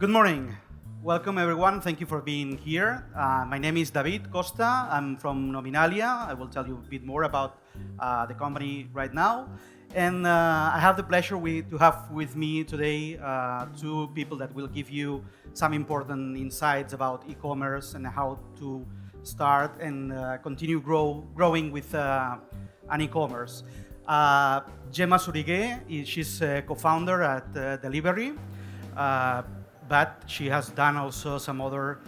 Good morning. Welcome, everyone. Thank you for being here. My name is David Costa. I'm from Nominalia. I will tell you a bit more about the company right now. And I have the pleasure to have with me today two people that will give you some important insights about e-commerce and how to start and continue growing with an e-commerce. Gemma Surigué, she's a co-founder at Delivery. But she has done also some other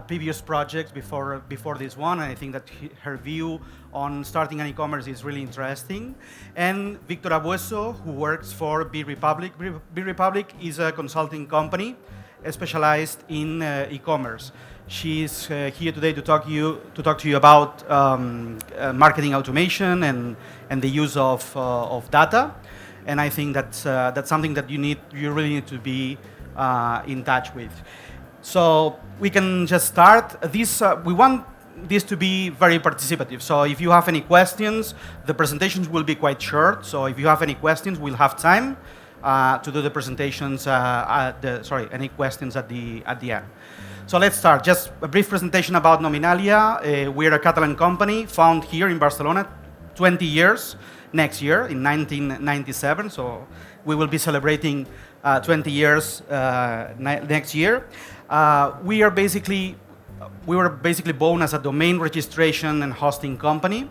previous projects before this one, and I think that her view on starting an e-commerce is really interesting. And Victor Abueso, who works for Be Republic. Be Republic is a consulting company specialized in e-commerce. She's here today to talk to you about marketing automation and the use of data. And I think that's something that you really need to be in touch with. So we can just start. We want this to be very participative. So if you have any questions, the presentations will be quite short. So if you have any questions, we'll have time to do the presentations. Any questions at the end. So let's start. Just a brief presentation about Nominalia. We're a Catalan company found here in Barcelona 20 years next year in 1997. So we will be celebrating 20 years next year. We were basically born as a domain registration and hosting company,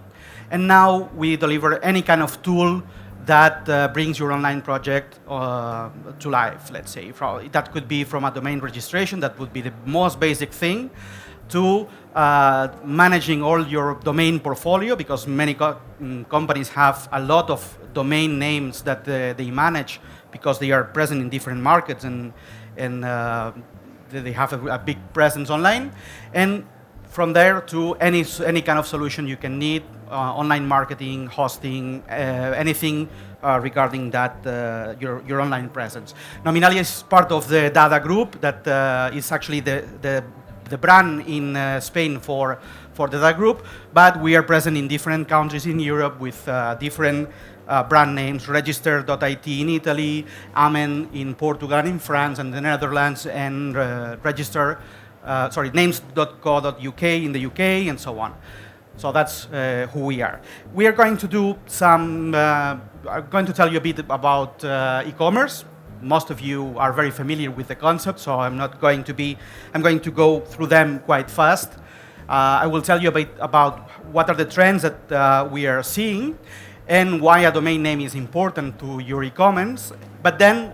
and now we deliver any kind of tool that brings your online project to life. Let's say that could be from a domain registration, that would be the most basic thing, to managing all your domain portfolio, because many companies have a lot of domain names that they manage because they are present in different markets and they have a big presence online. And from there to any kind of solution you can need, online marketing, hosting, anything regarding that, your online presence. Nominalia is part of the Dada group that is actually the brand in Spain for the Dada group, but we are present in different countries in Europe with different brand names: register.it in Italy, Amen in Portugal and in France and the Netherlands, and names.co.uk in the UK, and so on. So that's who we are. We are going to do I'm going to tell you a bit about e-commerce. Most of you are very familiar with the concept, so I'm going to go through them quite fast. I will tell you a bit about what are the trends that we are seeing and why a domain name is important to your e-commerce. But then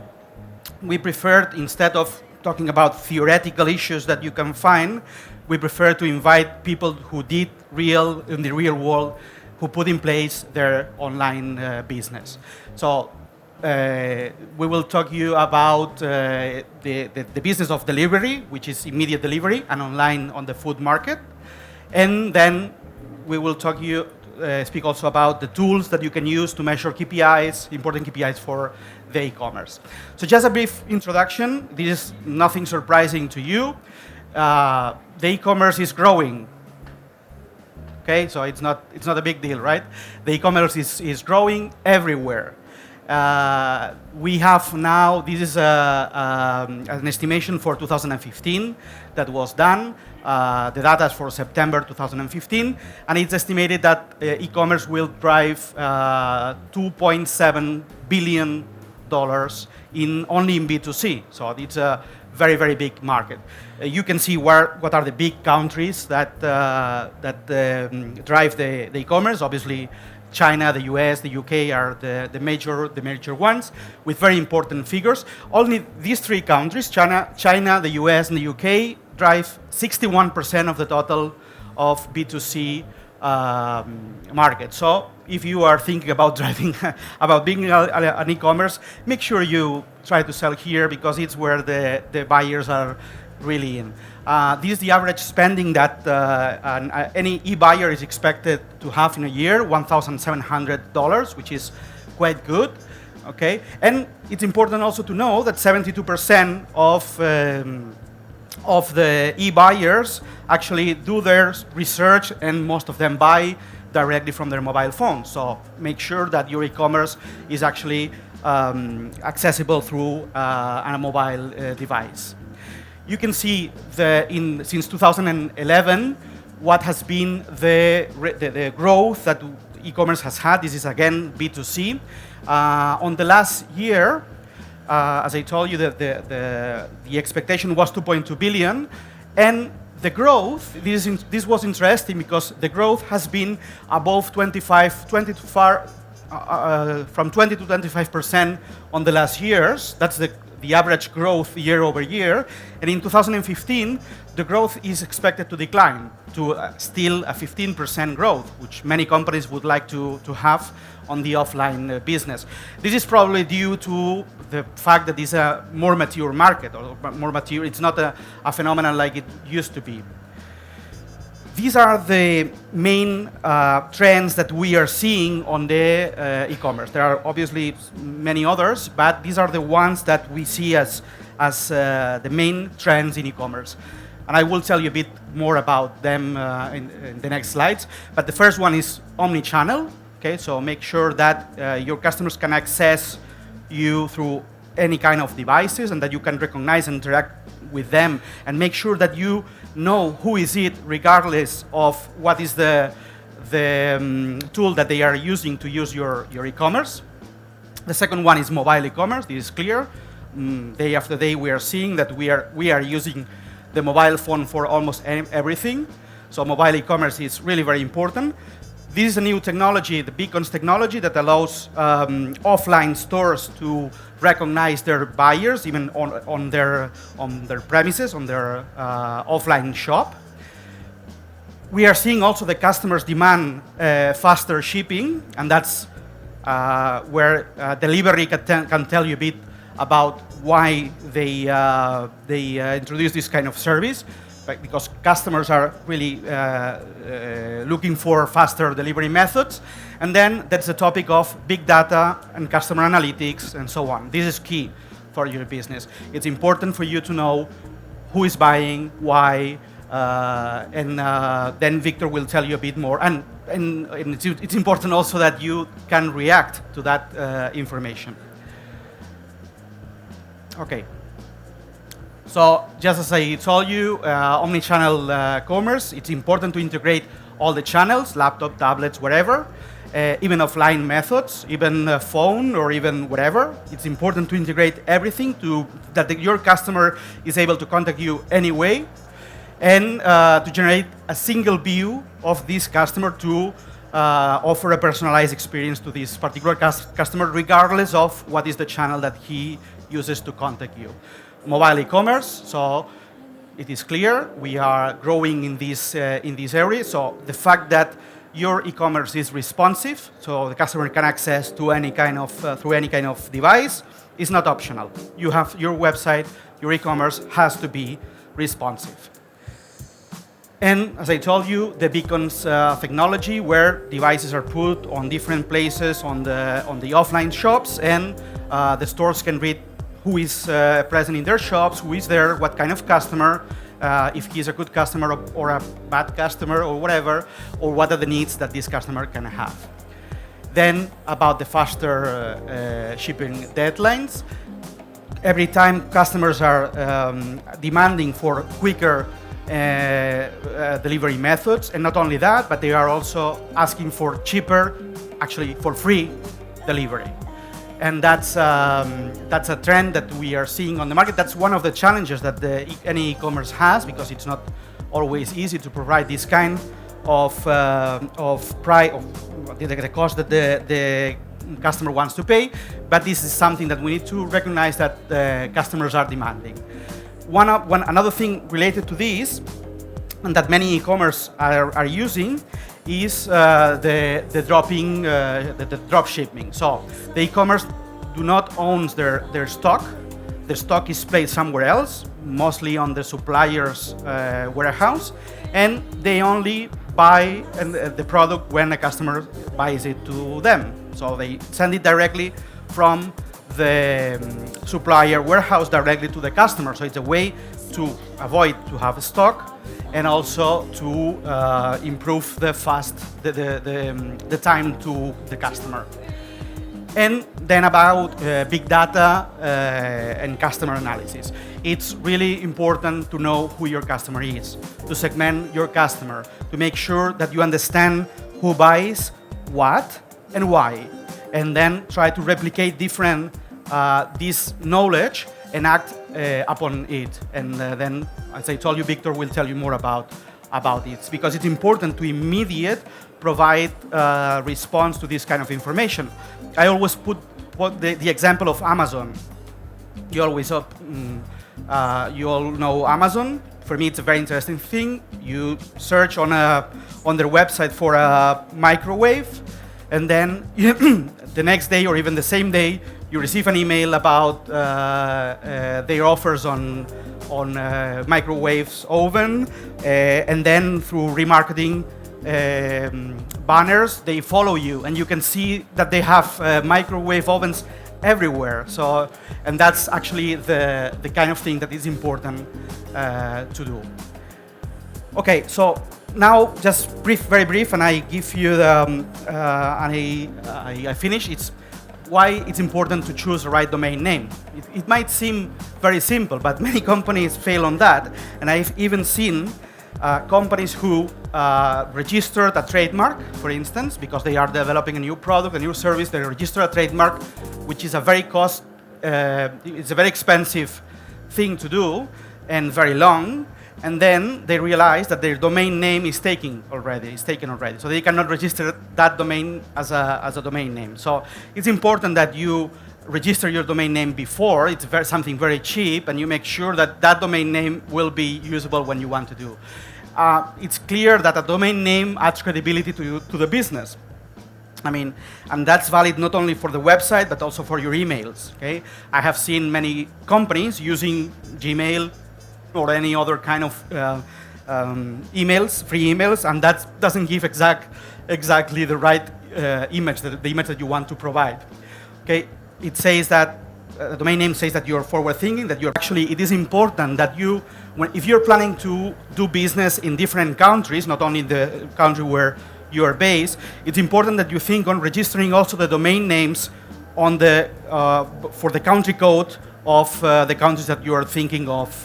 we preferred, instead of talking about theoretical issues that you can find, we prefer to invite people who did in the real world, who put in place their online business. So we will talk to you about the business of delivery, which is immediate delivery and online on the food market. And then we will speak also about the tools that you can use to measure KPIs, important KPIs for the e-commerce. So just a brief introduction. This is nothing surprising to you. The e-commerce is growing. Okay, so it's not a big deal, right? The e-commerce is growing everywhere. We have now, this is an estimation for 2015 that was done. The data is for September 2015, and it's estimated that e-commerce will drive $2.7 billion only in B2C. So it's a very, very big market. You can see what are the big countries that drive the e-commerce. Obviously, China, the US, the UK are the major ones with very important figures. Only these three countries, China, the US, and the UK, drive 61% of the total of B2C market. So if you are thinking about being an e-commerce, make sure you try to sell here, because it's where the buyers are really in. This is the average spending that any e-buyer is expected to have in a year, $1,700, which is quite good. Okay, and it's important also to know that 72% of the e-buyers actually do their research, and most of them buy directly from their mobile phone. So make sure that your e-commerce is actually accessible through a mobile device. you can see since 2011 what has been the growth that e-commerce has had. This is again B2C. On the last year, as I told you, the expectation was 2.2 billion, and the growth, this was interesting because the growth has been above from 20 to 25% on the last years. That's the average growth year over year. And in 2015, the growth is expected to decline to still a 15% growth, which many companies would like to have on the offline business. This is probably due to the fact that it's a more mature market, or more mature. It's not a phenomenon like it used to be. These are the main trends that we are seeing on the e-commerce. There are obviously many others, but these are the ones that we see as the main trends in e-commerce. And I will tell you a bit more about them in the next slides. But the first one is omni-channel. Okay, so make sure that your customers can access you through any kind of devices and that you can recognize and interact with them, and make sure that you know who is it regardless of what is the tool that they are using to use your e-commerce. The second one is mobile e-commerce. This is clear. Day after day we are seeing that we are using the mobile phone for almost everything. So mobile e-commerce is really very important. This is a new technology, the beacons technology, that allows offline stores to recognize their buyers even on their premises, on their offline shop. We are seeing also the customers demand faster shipping, and that's where delivery can tell you a bit about why they introduce this kind of service. Because customers are really looking for faster delivery methods. And then that's the topic of big data and customer analytics and so on. This is key for your business. It's important for you to know who is buying, why, and then Victor will tell you a bit more. And it's important also that you can react to that information. Okay. So just as I told you, omni-channel commerce, it's important to integrate all the channels, laptop, tablets, wherever, even offline methods, even phone or even whatever. It's important to integrate everything that your customer is able to contact you anyway, and to generate a single view of this customer to offer a personalized experience to this particular customer, regardless of what is the channel that he uses to contact you. Mobile e-commerce, so it is clear we are growing in this area. So the fact that your e-commerce is responsive, so the customer can access to any kind of through any kind of device, is not optional. You have your website, your e-commerce has to be responsive. And as I told you, the beacons technology, where devices are put on different places on the offline shops, and the stores can read who is present in their shops, who is there, what kind of customer, if he's a good customer or a bad customer or whatever, or what are the needs that this customer can have. Then about the faster shipping deadlines. Every time customers are demanding for quicker delivery methods, and not only that, but they are also asking for cheaper, actually for free delivery. And that's a trend that we are seeing on the market. That's one of the challenges that any e-commerce has, because it's not always easy to provide this kind of price, of the cost that the customer wants to pay. But this is something that we need to recognize that the customers are demanding. Another thing related to this, and that many e-commerce are using, is the drop shipping. So the e-commerce do not own their stock. The stock is placed somewhere else, mostly on the supplier's warehouse, and they only buy the product when a customer buys it to them. So they send it directly from the supplier warehouse directly to the customer. So it's a way to avoid to have a stock, and also to improve the time to the customer. And then about big data and customer analysis. it's really important to know who your customer is, to segment your customer, to make sure that you understand who buys what and why, and then try to replicate this knowledge and act upon it. And then, as I told you, Victor will tell you more about it, because it's important to immediate provide response to this kind of information. I always put the example of Amazon. You all know Amazon. For me, it's a very interesting thing. You search on their website for a microwave, and then the next day or even the same day, you receive an email about their offers on microwaves oven, and then through remarketing banners, they follow you, and you can see that they have microwave ovens everywhere. So, and that's actually the kind of thing that is important to do. Okay, so now just very brief, and I give you the, I finish. It's why it's important to choose the right domain name. It might seem very simple, but many companies fail on that, and I've even seen companies who registered a trademark, for instance, because they are developing a new product, a new service. They register a trademark, which is a very it's a very expensive thing to do and very long. And then they realize that their domain name is taken already. So they cannot register that domain as a domain name. So it's important that you register your domain name before. It's something very cheap, and you make sure that that domain name will be usable when you want to do. It's clear that a domain name adds credibility to the business. I mean, and that's valid not only for the website, but also for your emails. Okay? I have seen many companies using Gmail or any other kind of emails, free emails, and that doesn't give exactly the right image, the image that you want to provide. Okay? It says that the domain name says that you're forward-thinking, that you're actually, it is important that you, if you're planning to do business in different countries, not only the country where you are based, it's important that you think on registering also the domain names on the, for the country code of the countries that you are thinking of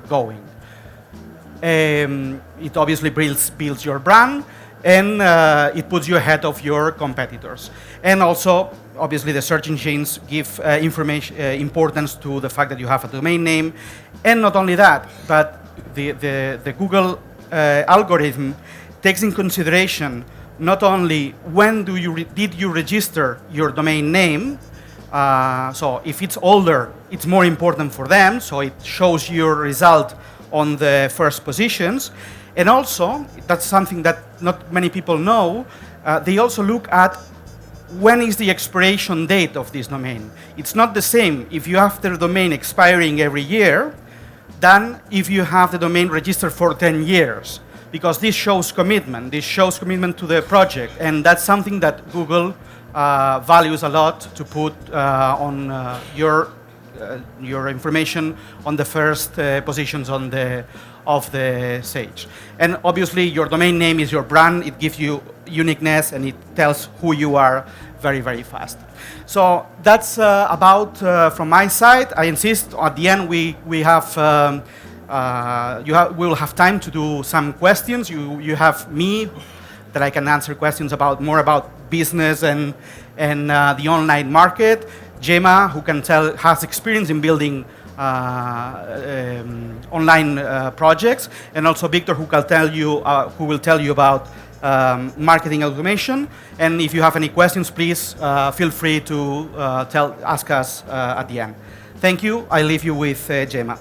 going. It obviously builds your brand, and it puts you ahead of your competitors. And also, obviously, the search engines give importance to the fact that you have a domain name. And not only that, but the Google algorithm takes in consideration not only when did you register your domain name. So if it's older, it's more important for them, so it shows your result on the first positions. And also, that's something that not many people know, they also look at when is the expiration date of this domain. It's not the same if you have the domain expiring every year than if you have the domain registered for 10 years, because this shows commitment to the project, and that's something that Google values a lot, to put on your information on the first positions of the stage. And obviously, your domain name is your brand. It gives you uniqueness, and it tells who you are very, very fast. So that's about from my side. I insist at the end we will have time to do some questions. You have me that I can answer questions more about business and the online market. Gemma, who has experience in building online projects, and also Victor, who will tell you about marketing automation. And if you have any questions, please feel free to ask us at the end. Thank you. I leave you with Gemma.